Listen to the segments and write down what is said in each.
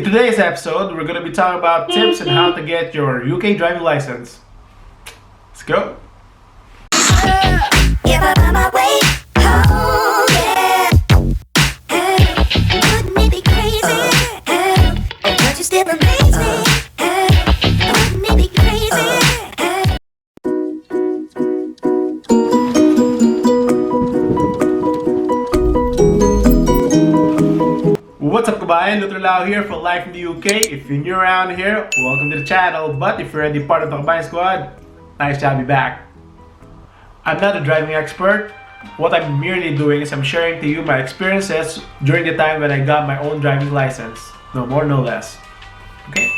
In today's episode, we're going to be talking about tips on how to get your UK driving license. Let's go! What's up, Kabayan? Lau here for Life in the UK. If you're new around here, welcome to the channel. But if you're already part of the Kabayan squad, nice to have you back. I'm not a driving expert. What I'm merely doing is I'm sharing to you my experiences during the time when I got my own driving license. No more, no less. Okay?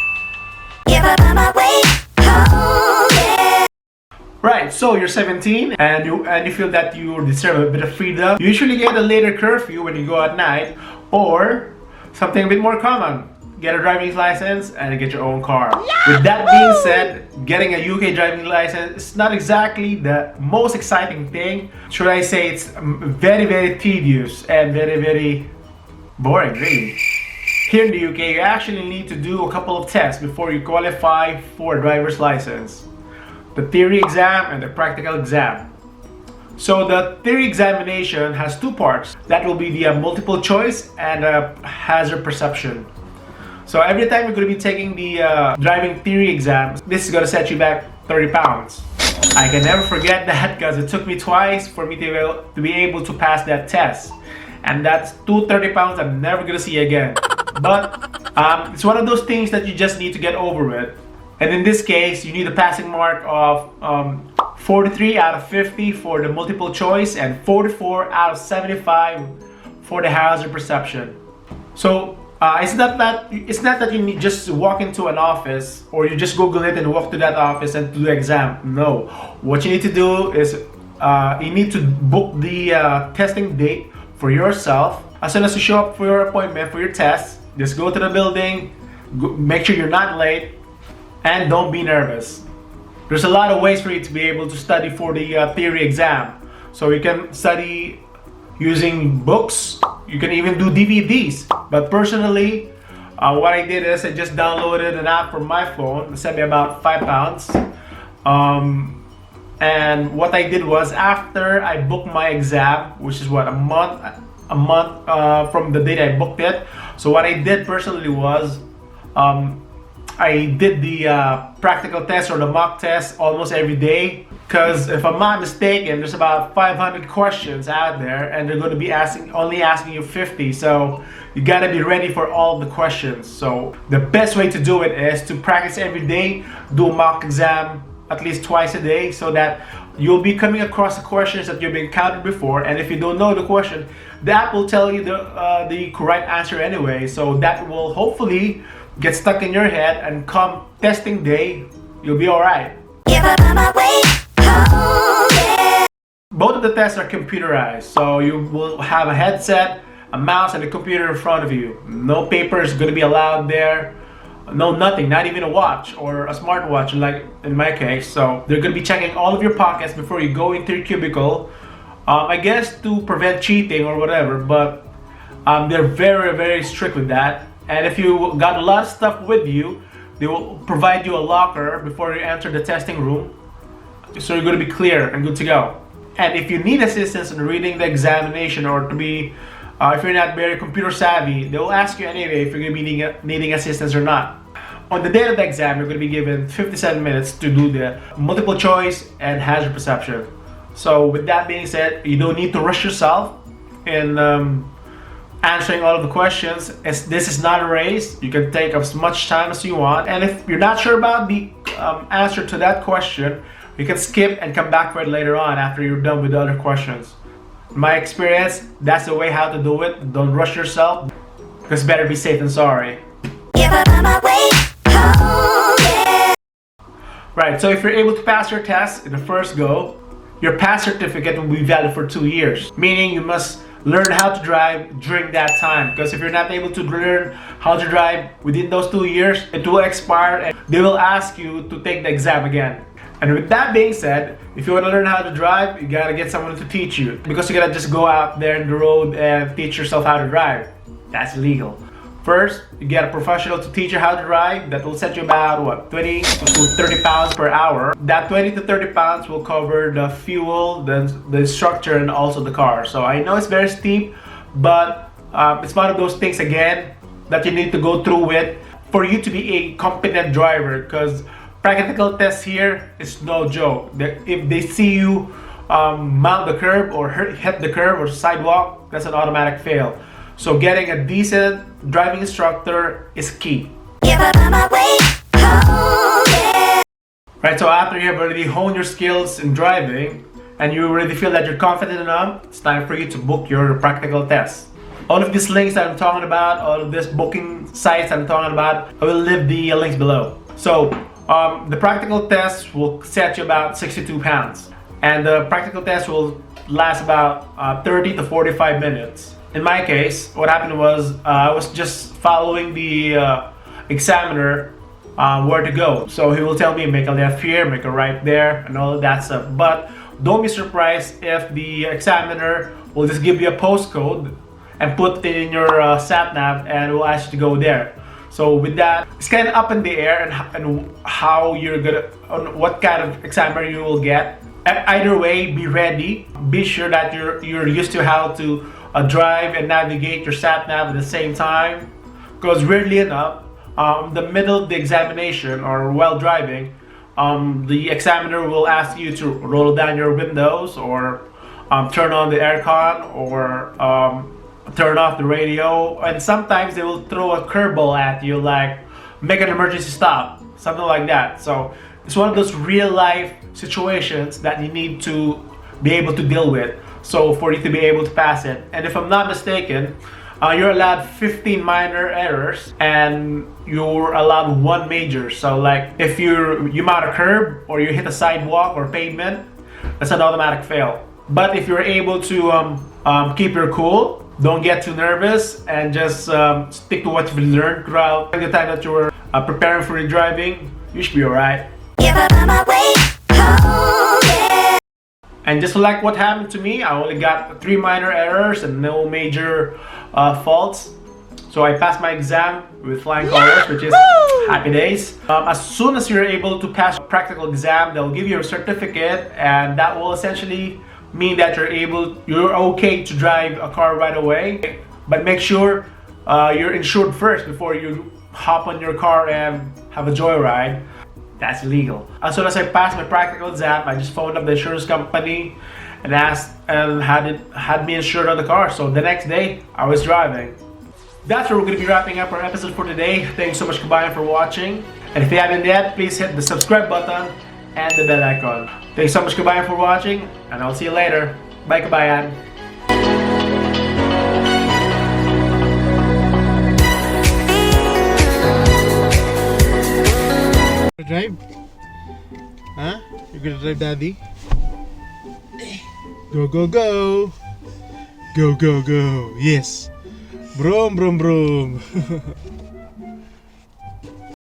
Right, so you're 17 and you feel that you deserve a bit of freedom. You usually get a later curfew when you go at night, or something a bit more common, get a driving license and get your own car. Yahoo! With that being said, getting a UK driving license is not exactly the most exciting thing. Should I say it's very tedious and very boring, really. Here in the UK, you actually need to do a couple of tests before you qualify for a driver's license. The theory exam and the practical exam. So the theory examination has two parts. That will be the multiple choice and hazard perception. So every time you're going to be taking the driving theory exam, this is going to set you back 30 pounds. I can never forget that because it took me twice for me to be able to pass that test. And that's 30 pounds I'm never going to see again. But it's one of those things that you just need to get over with. And in this case, you need a passing mark of 43 out of 50 for the multiple choice and 44 out of 75 for the hazard perception. So it's not that you need just walk into an office or you just Google it and walk to that office and do the exam. No, what you need to do is you need to book the testing date for yourself. As soon as you show up for your appointment for your test, just go to the building, make sure you're not late, and don't be nervous. There's a lot of ways for you to be able to study for the theory exam. So you can study using books, you can even do DVDs. But personally, what I did is I just downloaded an app from my phone. It saved me about 5 pounds. And what I did was after I booked my exam, which is what, a month from the date I booked it. So what I did personally was I did the practical test or the mock test almost every day, because if I'm not mistaken, there's about 500 questions out there and they're going to be only asking you 50, so you gotta be ready for all the questions. So the best way to do it is to practice every day, do a mock exam at least twice a day, so that you'll be coming across the questions that you've encountered before, and if you don't know the question, the app will tell you the correct answer anyway, so that will hopefully get stuck in your head, and come testing day, you'll be alright. Both of the tests are computerized, so you will have a headset, a mouse, and a computer in front of you. No paper is going to be allowed there. No, nothing, not even a watch or a smartwatch like in my case. So they're going to be checking all of your pockets before you go into your cubicle. I guess to prevent cheating or whatever, but they're very strict with that. And if you got a lot of stuff with you, they will provide you a locker before you enter the testing room, so you're going to be clear and good to go. And if you need assistance in reading the examination, or to be if you're not very computer savvy, they will ask you anyway if you're going to be needing assistance or not. On the day of the exam, you're going to be given 57 minutes to do the multiple choice and hazard perception. So with that being said, you don't need to rush yourself in answering all of the questions. This is not a race. You can take as much time as you want, and if you're not sure about the answer to that question, you can skip and come back for it later on after you're done with the other questions. In my experience, that's the way how to do it. Don't rush yourself, because better be safe than sorry. Right, so if you're able to pass your test in the first go, your pass certificate will be valid for 2 years, meaning you must learn how to drive during that time, because if you're not able to learn how to drive within those 2 years, it will expire and they will ask you to take the exam again. And with that being said, if you want to learn how to drive, you gotta get someone to teach you, because you gotta just go out there in the road and teach yourself how to drive. That's illegal. First, you get a professional to teach you how to drive. That will set you about what, 20 to 30 pounds per hour. That 20 to 30 pounds will cover the fuel, the structure, and also the car. So I know it's very steep, but it's one of those things again that you need to go through with for you to be a competent driver, because practical test here is no joke. If they see you mount the curb or hit the curb or sidewalk, that's an automatic fail. So getting a decent driving instructor is key. Right, so after you have already honed your skills in driving and you already feel that you're confident enough, it's time for you to book your practical test. All of these links that I'm talking about, all of these booking sites I'm talking about, I will leave the links below. So the practical test will set you about 62 pounds. And the practical test will last about 30 to 45 minutes. In my case, what happened was I was just following the examiner where to go. So he will tell me make a left here, make a right there, and all of that stuff. But don't be surprised if the examiner will just give you a postcode and put it in your sat nav and will ask you to go there. So with that, it's kind of up in the air and how you're gonna, on what kind of examiner you will get. Either way, be ready. Be sure that you're used to how to drive and navigate your sat nav at the same time, because weirdly enough, the middle of the examination or while driving, the examiner will ask you to roll down your windows or turn on the aircon or turn off the radio, and sometimes they will throw a curveball at you like make an emergency stop, something like that. So it's one of those real life situations that you need to be able to deal with, so for you to be able to pass it. And if I'm not mistaken, you're allowed 15 minor errors and you're allowed 1 major. So like if you mount a curb or you hit a sidewalk or pavement, that's an automatic fail. But if you're able to keep your cool, don't get too nervous, and just stick to what you've learned throughout the time that you were preparing for your driving, you should be alright. And just like what happened to me, I only got 3 minor errors and no major faults. So I passed my exam with flying colors, which is happy days. As soon as you're able to pass a practical exam, they'll give you a certificate, and that will essentially mean that you're okay to drive a car right away. But make sure you're insured first before you hop on your car and have a joyride. That's illegal. As soon as I passed my practical exam, I just phoned up the insurance company and asked and had me insured on the car. So the next day, I was driving. That's where we're going to be wrapping up our episode for today. Thanks so much, Kabayan, for watching. And if you haven't yet, please hit the subscribe button and the bell icon. Thanks so much, Kabayan, for watching, and I'll see you later. Bye, Kabayan. Drive? Huh? You're gonna drive, Daddy? Go, go, go! Go, go, go! Yes! Vroom, vroom, vroom!